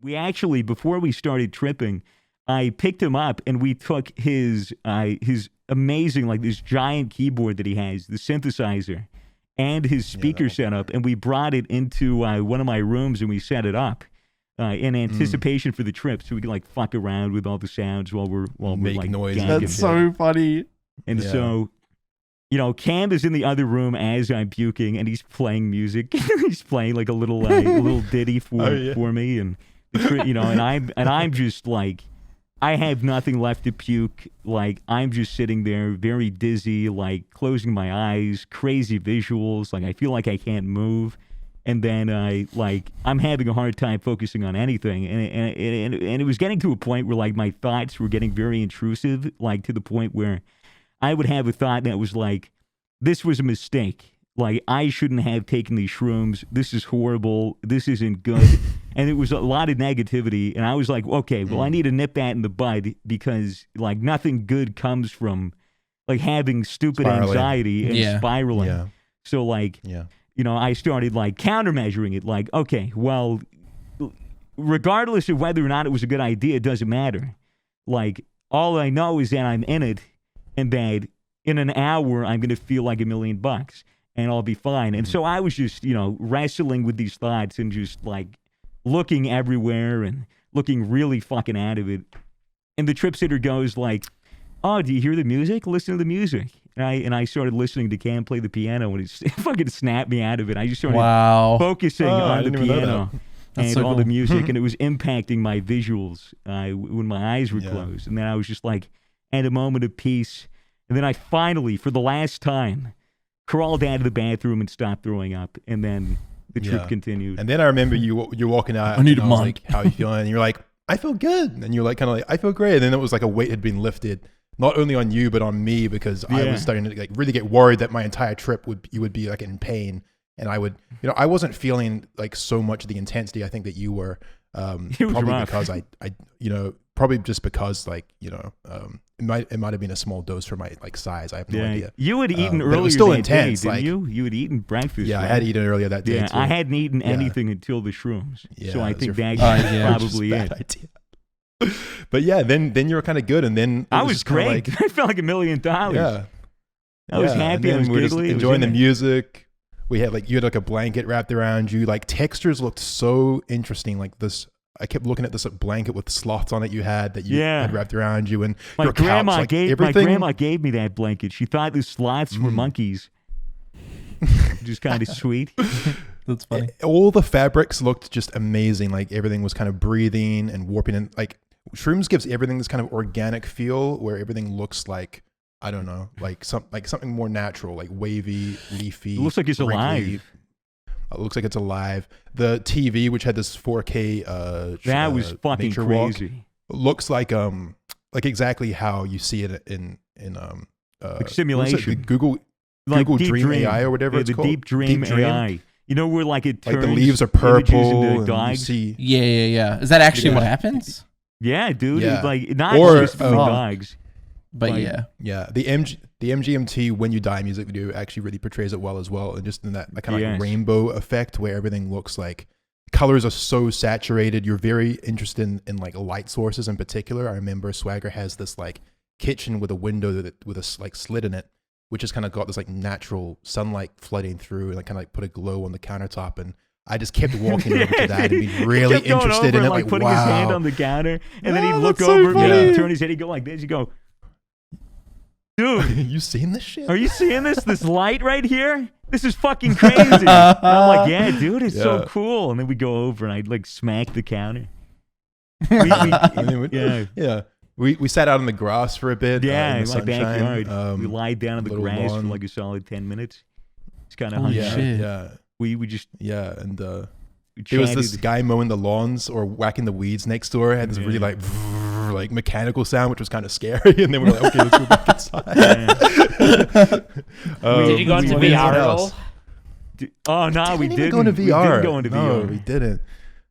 we actually, before we started tripping, I picked him up and we took his amazing, like this giant keyboard that he has, the synthesizer, and his speaker setup, and we brought it into one of my rooms and we set it up in anticipation for the trip, so we could like fuck around with all the sounds while we're like noise. That's so funny. And so, you know, Cam is in the other room as I'm puking, and he's playing music. He's playing like a little ditty for me, and you know, and I'm just like, I have nothing left to puke. Like, I'm just sitting there very dizzy, like closing my eyes, crazy visuals. Like, I feel like I can't move. And then I'm having a hard time focusing on anything. And it was getting to a point where like my thoughts were getting very intrusive, like to the point where I would have a thought that was like, this was a mistake. Like, I shouldn't have taken these shrooms. This is horrible. This isn't good. And it was a lot of negativity. And I was like, okay, well, I need to nip that in the bud, because like nothing good comes from like having stupid anxiety and spiraling. Yeah. So like, you know, I started like countermeasuring it. Like, okay, well, regardless of whether or not it was a good idea, it doesn't matter. Like, all I know is that I'm in it, and that in an hour I'm going to feel like $1 million and I'll be fine. And so I was just, you know, wrestling with these thoughts and just like looking everywhere and looking really fucking out of it. And the trip sitter goes like, oh, do you hear the music? Listen to the music. And I started listening to Cam play the piano, and it fucking snapped me out of it. I just started focusing on the piano and all the music, and it was impacting my visuals when my eyes were closed. And then I was just like at a moment of peace. And then I finally, for the last time, crawled out of the bathroom and stopped throwing up. And then the trip continued. And then I remember you're walking out. I need a month. Like, how are you feeling? And you're like, I feel good. And you're like, kind of like, I feel great. And then it was like a weight had been lifted, not only on you, but on me, because I was starting to like really get worried that my entire trip you would be like in pain. And I would, you know, I wasn't feeling like so much of the intensity I think that you were. Probably because I, you know, probably just because like, you know, it might have been a small dose for my like size. I have no idea. You had eaten earlier. It was still that intense. Day, didn't like, you had eaten breakfast. Yeah, right? I had eaten earlier that day. Yeah, too. I hadn't eaten anything until the shrooms. Yeah, so I think that's probably it. Idea. But yeah, then you were kind of good, and then I was great. Like, I felt like $1 million. Yeah, I was happy. I was we were just giggly. enjoying the music. We had like, you had like a blanket wrapped around you. Like, textures looked so interesting. Like this, I kept looking at this like, blanket with slots on it you had had wrapped around you, and my grandma gave my grandma gave me that blanket. She thought the slots were monkeys, which is kind of sweet. That's funny. All the fabrics looked just amazing. Like everything was kind of breathing and warping, and like Shrooms gives everything this kind of organic feel where everything looks like, I don't know, like something more natural, like wavy, leafy. It looks like it's alive. It looks like it's alive. The TV, which had this 4K, that was fucking crazy. Looks like exactly how you see it in like simulation. Google Dream AI or whatever it's called. Deep Dream AI. You know where like it turns like the leaves are purple into dogs. Yeah. Is that actually what happens? Yeah, dude. Yeah. Like not or, just for dogs. But like, yeah. The MGMT When You Die music video actually really portrays it well as well, and just in that kind of like rainbow effect where everything looks like colors are so saturated. You're very interested in like light sources in particular. I remember Swagger has this like kitchen with a window with a like slit in it, which has kind of got this like natural sunlight flooding through and like kind of like put a glow on the countertop. And I just kept walking over to that and being really interested in it. Like putting his hand on the counter, and then he'd look so over funny. and he'd turn his head, he'd go like this, he'd go, dude, you seen this shit? Are you seeing this light right here? This is fucking crazy. And I'm like, yeah, dude, it's so cool. And then we go over and I'd like smack the counter. We sat out on the grass for a bit. Yeah, in my sunshine. backyard. We lied down on the grass for like a solid 10 minutes. It's kind of We just and there was this guy mowing the lawns or whacking the weeds next door. It had this really like mechanical sound, which was kind of scary. And then we were like, okay, let's go back inside. Did you go into VR at all? Oh no, we didn't go into VR. We didn't go into VR. No, we didn't.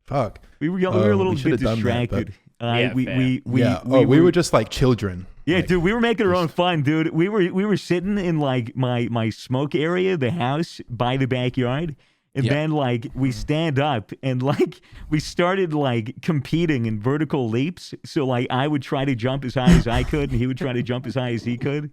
Fuck. We were a little bit distracted. We were just like children. Yeah, like, dude, we were making our own fun, dude. We were sitting in like my smoke area, the house by the backyard, And then like we stand up and like we started like competing in vertical leaps. So like I would try to jump as high as I could and he would try to jump as high as he could.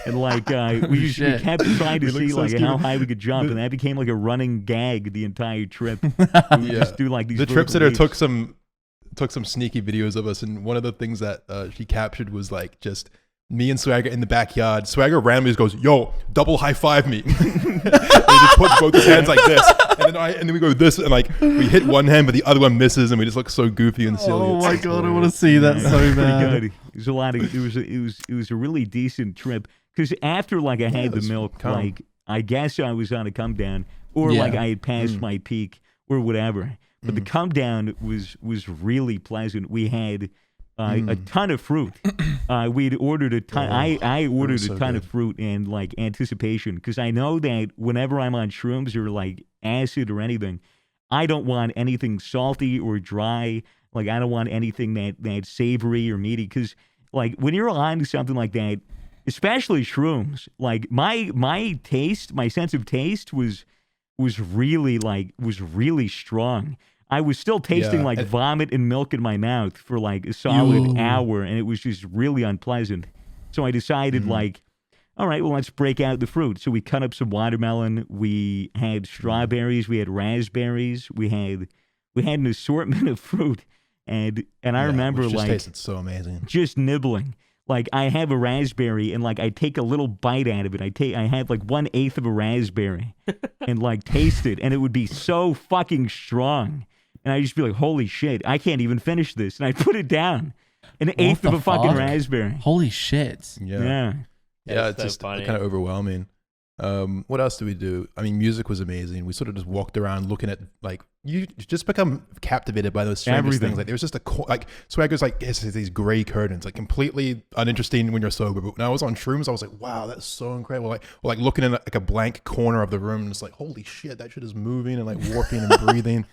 And like we kept trying to see like how high we could jump, and that became like a running gag the entire trip. We would just do like these. The trip sitter leaps. took some sneaky videos of us, and one of the things that she captured was like just me and Swagger in the backyard. Swagger randomly just goes, "Yo, double high five me." And he just puts both his hands like this, and then we go this, and like we hit one hand, but the other one misses, and we just look so goofy and silly. Oh my god, I want to see that so bad. Good. It was a lot of. It was a really decent trip because after like I had the milk, like I guess I was on a come down, or like I had passed my peak or whatever. But the come down was really pleasant. We had a ton of fruit. We'd ordered a ton. I ordered a ton of fruit in like anticipation because I know that whenever I'm on shrooms or like acid or anything, I don't want anything salty or dry. Like I don't want anything that's savory or meaty because like when you're on something like that, especially shrooms, like my sense of taste was really strong. I was still tasting like vomit and milk in my mouth for like a solid hour, and it was just really unpleasant. So I decided like, all right, well, let's break out the fruit. So we cut up some watermelon. We had strawberries. We had raspberries. We had an assortment of fruit, and I remember which just like tasted so amazing. Just nibbling. Like I have a raspberry and like I take a little bite out of it. I had like 1/8 of a raspberry and like taste it, and it would be so fucking strong. And I just be like, holy shit, I can't even finish this. And I put it down. An eighth of a fucking raspberry. Holy shit. Yeah, it's so just funny. kind of overwhelming. What else did we do? I mean, music was amazing. We sort of just walked around looking at like you just become captivated by those strangest things. Like there was just like Swagger's like it's these gray curtains, like completely uninteresting when you're sober. But when I was on shrooms, I was like, wow, that's so incredible. Like looking in like a blank corner of the room, and it's like, holy shit, that shit is moving and like warping and breathing.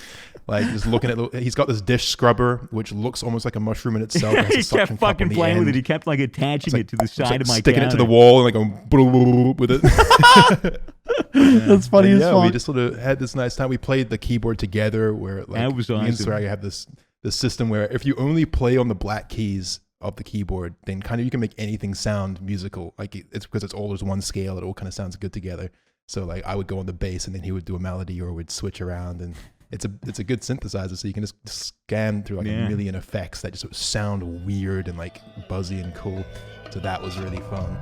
Like just looking at he's got this dish scrubber which looks almost like a mushroom in itself. He kept fucking playing with it. He kept like attaching it to the side of my sticking counter. it to the wall and like going with it. That's funny as fuck. We just sort of had this nice time. We played the keyboard together where like that was awesome. me and Swagger have this system where if you only play on the black keys of the keyboard, then kind of you can make anything sound musical. Like it's because it's all as one scale, it all kind of sounds good together. So like I would go on the bass and then he would do a melody or would switch around, and it's a good synthesizer, so you can just scan through like a million effects that just sort of sound weird and like buzzy and cool. So that was really fun.